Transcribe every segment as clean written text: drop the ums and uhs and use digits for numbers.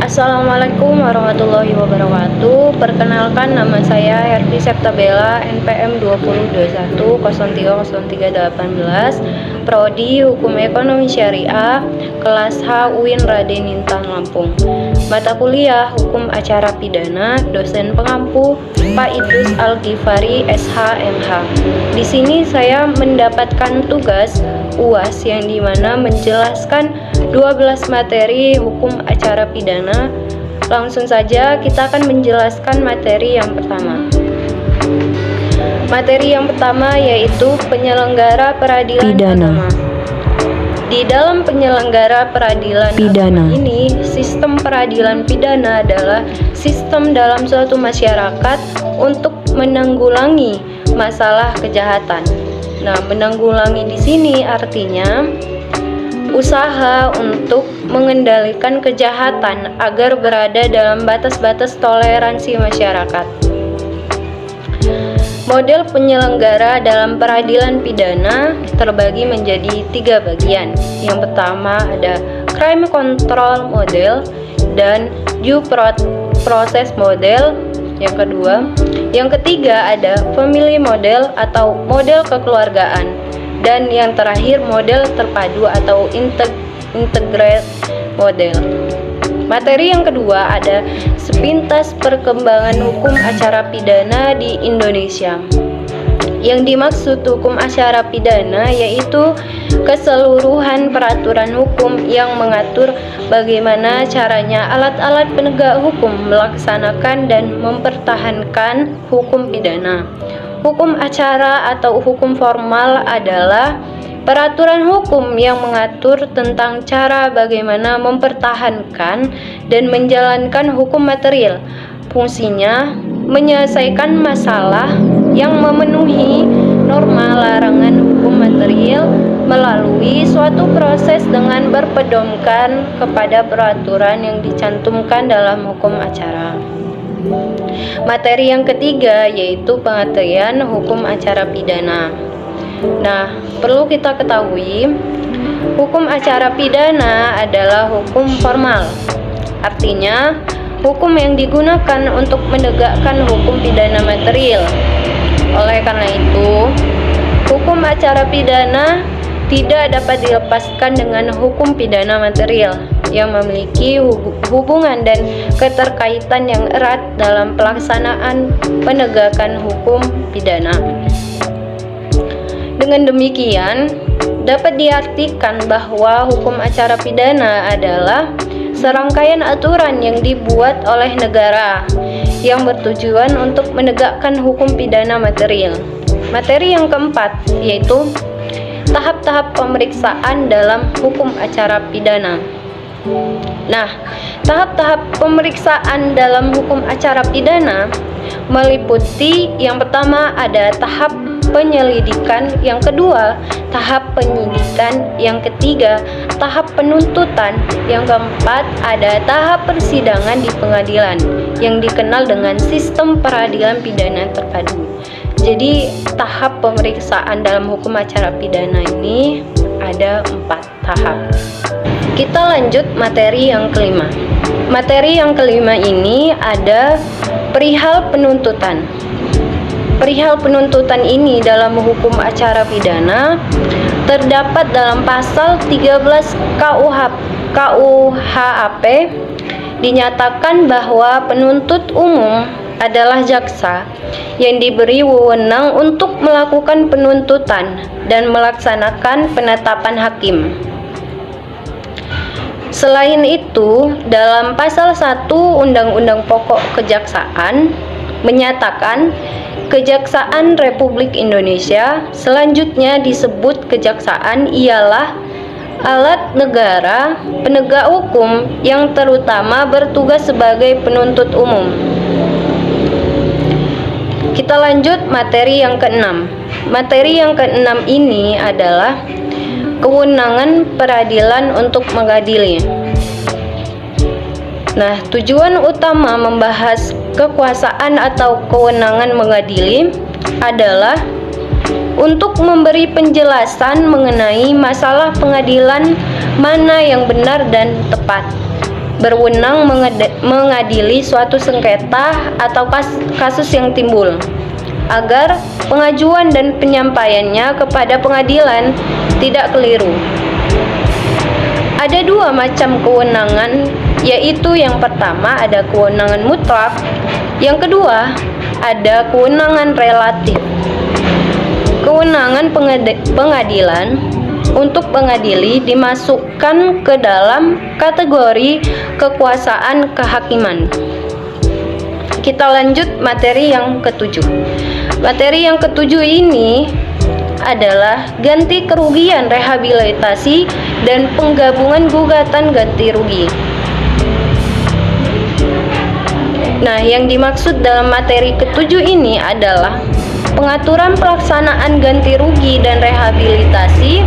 Assalamualaikum warahmatullahi wabarakatuh. Perkenalkan, nama saya Hervi Septabella, NPM 2021 030318, Prodi Hukum Ekonomi Syariah, kelas H UIN Raden Intan Lampung. Mata kuliah Hukum Acara Pidana, dosen pengampu Pak Idrus Al-Ghifari SH.MH. Di sini saya mendapatkan tugas UAS yang dimana menjelaskan 12 materi hukum acara pidana. Langsung saja kita akan menjelaskan materi yang pertama. Materi yang pertama yaitu penyelenggara peradilan pidana. agama. Di dalam penyelenggara peradilan Pidana. agama ini, sistem peradilan pidana adalah sistem dalam suatu masyarakat untuk menanggulangi masalah kejahatan. Nah, menanggulangi di sini artinya usaha untuk mengendalikan kejahatan agar berada dalam batas-batas toleransi masyarakat. Model penyelenggara dalam peradilan pidana terbagi menjadi 3 bagian. Yang pertama ada crime control model dan due process model. Yang ketiga ada family model atau model kekeluargaan. Dan yang terakhir model terpadu atau integrated model. Materi yang kedua ada sepintas perkembangan hukum acara pidana di Indonesia. Yang dimaksud hukum acara pidana yaitu keseluruhan peraturan hukum yang mengatur bagaimana caranya alat-alat penegak hukum melaksanakan dan mempertahankan hukum pidana. Hukum acara atau hukum formal adalah peraturan hukum yang mengatur tentang cara bagaimana mempertahankan dan menjalankan hukum material. Fungsinya menyelesaikan masalah yang memenuhi norma larangan hukum material melalui suatu proses dengan berpedomkan kepada peraturan yang dicantumkan dalam hukum acara. Materi yang ketiga yaitu pengertian hukum acara pidana. Nah, perlu kita ketahui, hukum acara pidana adalah hukum formal. Artinya, hukum yang digunakan untuk menegakkan hukum pidana material. Oleh karena itu, hukum acara pidana tidak dapat dilepaskan dengan hukum pidana material yang memiliki hubungan dan keterkaitan yang erat dalam pelaksanaan penegakan hukum pidana. Dengan demikian, dapat diartikan bahwa hukum acara pidana adalah serangkaian aturan yang dibuat oleh negara yang bertujuan untuk menegakkan hukum pidana material. Materi yang keempat yaitu tahap-tahap pemeriksaan dalam hukum acara pidana. Nah, tahap-tahap pemeriksaan dalam hukum acara pidana meliputi yang pertama ada tahap penyelidikan, yang kedua tahap penyidikan, yang ketiga tahap penuntutan, yang keempat ada tahap persidangan di pengadilan yang dikenal dengan sistem peradilan pidana terpadu. Jadi tahap pemeriksaan dalam hukum acara pidana ini ada 4 tahap. Kita lanjut materi yang kelima. Materi yang kelima ini ada perihal penuntutan. Perihal penuntutan ini dalam hukum acara pidana terdapat dalam pasal 13 KUHP dinyatakan bahwa penuntut umum adalah jaksa yang diberi wewenang untuk melakukan penuntutan dan melaksanakan penetapan hakim. Selain itu, dalam pasal 1 Undang-Undang Pokok Kejaksaan menyatakan Kejaksaan Republik Indonesia, selanjutnya disebut kejaksaan, ialah alat negara penegak hukum yang terutama bertugas sebagai penuntut umum. Kita lanjut materi yang keenam. Materi yang keenam ini adalah kewenangan peradilan untuk mengadili. Nah, tujuan utama membahas kekuasaan atau kewenangan mengadili adalah untuk memberi penjelasan mengenai masalah pengadilan mana yang benar dan tepat, berwenang mengadili suatu sengketa atau kasus yang timbul, agar pengajuan dan penyampaiannya kepada pengadilan tidak keliru. Ada dua macam kewenangan, yaitu yang pertama ada kewenangan mutlak, yang kedua ada kewenangan relatif. Kewenangan pengadilan untuk mengadili dimasukkan ke dalam kategori kekuasaan kehakiman. Kita lanjut materi yang ketujuh. Materi yang ketujuh ini adalah ganti kerugian rehabilitasi dan penggabungan gugatan ganti rugi. Nah, yang dimaksud dalam materi ketujuh ini adalah pengaturan pelaksanaan ganti rugi dan rehabilitasi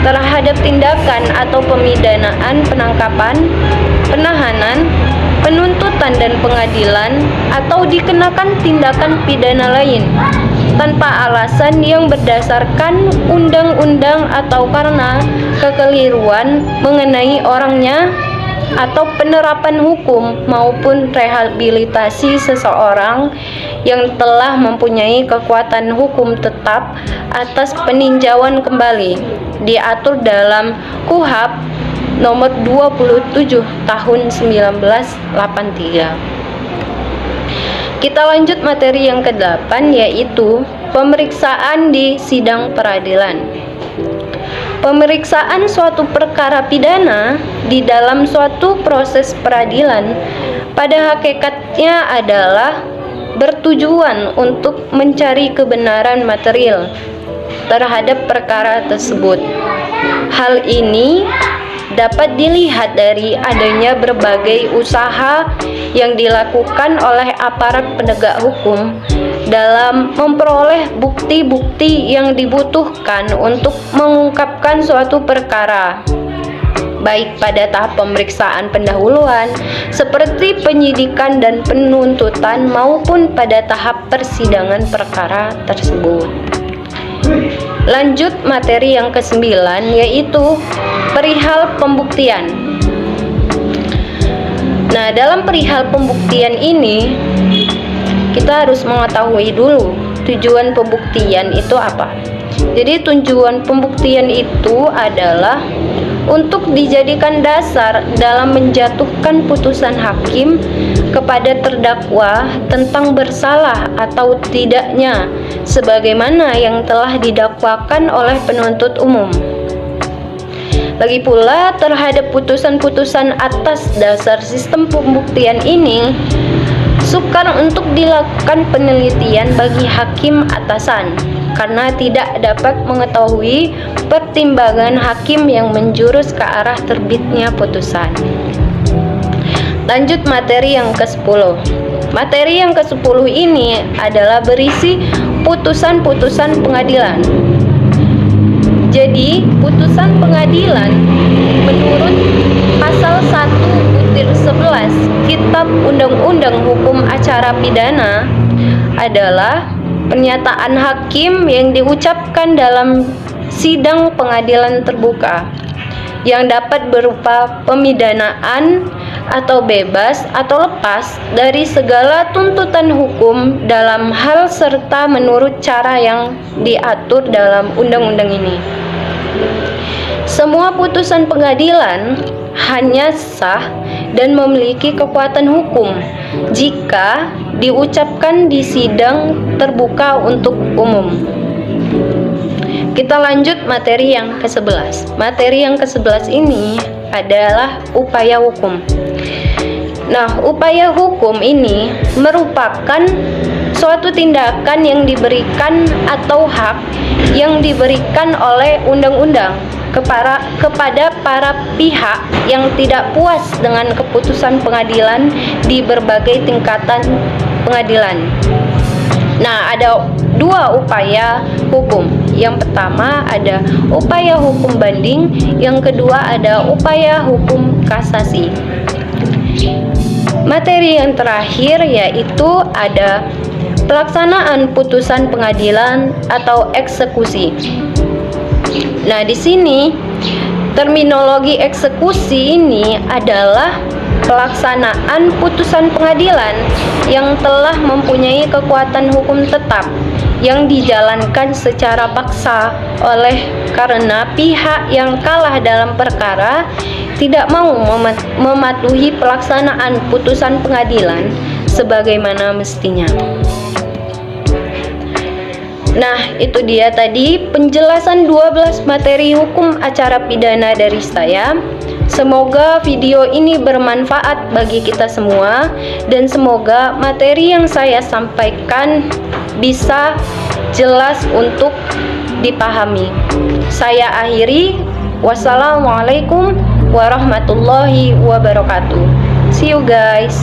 terhadap tindakan atau pemidanaan, penangkapan, penahanan, penuntutan dan pengadilan atau dikenakan tindakan pidana lain tanpa alasan yang berdasarkan undang-undang atau karena kekeliruan mengenai orangnya atau penerapan hukum maupun rehabilitasi seseorang yang telah mempunyai kekuatan hukum tetap atas peninjauan kembali diatur dalam KUHP nomor 27 tahun 1983. Kita lanjut materi yang ke-8, yaitu pemeriksaan di sidang peradilan. Pemeriksaan suatu perkara pidana di dalam suatu proses peradilan pada hakikatnya adalah bertujuan untuk mencari kebenaran material terhadap perkara tersebut. Hal ini dapat dilihat dari adanya berbagai usaha yang dilakukan oleh aparat penegak hukum dalam memperoleh bukti-bukti yang dibutuhkan untuk mengungkapkan suatu perkara, baik pada tahap pemeriksaan pendahuluan seperti penyidikan dan penuntutan maupun pada tahap persidangan perkara tersebut. Lanjut materi yang ke-9, yaitu perihal pembuktian. Nah, dalam perihal pembuktian ini kita harus mengetahui dulu tujuan pembuktian itu apa. Jadi tujuan pembuktian itu adalah untuk dijadikan dasar dalam menjatuhkan putusan hakim kepada terdakwa tentang bersalah atau tidaknya sebagaimana yang telah didakwakan oleh penuntut umum. Lagi pula terhadap putusan-putusan atas dasar sistem pembuktian ini sukar untuk dilakukan penelitian bagi hakim atasan karena tidak dapat mengetahui pertimbangan hakim yang menjurus ke arah terbitnya putusan. Lanjut materi yang ke-10. Materi yang ke-10 ini adalah berisi putusan-putusan pengadilan. Jadi, putusan pengadilan menurut pasal 1/11 Kitab Undang-Undang Hukum Acara Pidana adalah pernyataan hakim yang diucapkan dalam sidang pengadilan terbuka yang dapat berupa pemidanaan atau bebas atau lepas dari segala tuntutan hukum dalam hal serta menurut cara yang diatur dalam undang-undang ini. Semua putusan pengadilan hanya sah dan memiliki kekuatan hukum jika diucapkan di sidang terbuka untuk umum. Kita lanjut materi yang ke-11. Materi yang ke-11 ini adalah upaya hukum. Nah, upaya hukum ini merupakan suatu tindakan yang diberikan atau hak yang diberikan oleh undang-undang kepada para pihak yang tidak puas dengan keputusan pengadilan di berbagai tingkatan pengadilan. Nah, ada dua upaya hukum. Yang pertama ada upaya hukum banding, yang kedua ada upaya hukum kasasi. Materi yang terakhir yaitu ada pelaksanaan putusan pengadilan atau eksekusi. Nah, di sini terminologi eksekusi ini adalah pelaksanaan putusan pengadilan yang telah mempunyai kekuatan hukum tetap yang dijalankan secara paksa oleh karena pihak yang kalah dalam perkara tidak mau mematuhi pelaksanaan putusan pengadilan sebagaimana mestinya. Nah, itu dia tadi penjelasan 12 materi hukum acara pidana dari saya. Semoga video ini bermanfaat bagi kita semua dan semoga materi yang saya sampaikan bisa jelas untuk dipahami. Saya akhiri. Wassalamualaikum warahmatullahi wabarakatuh. See you guys.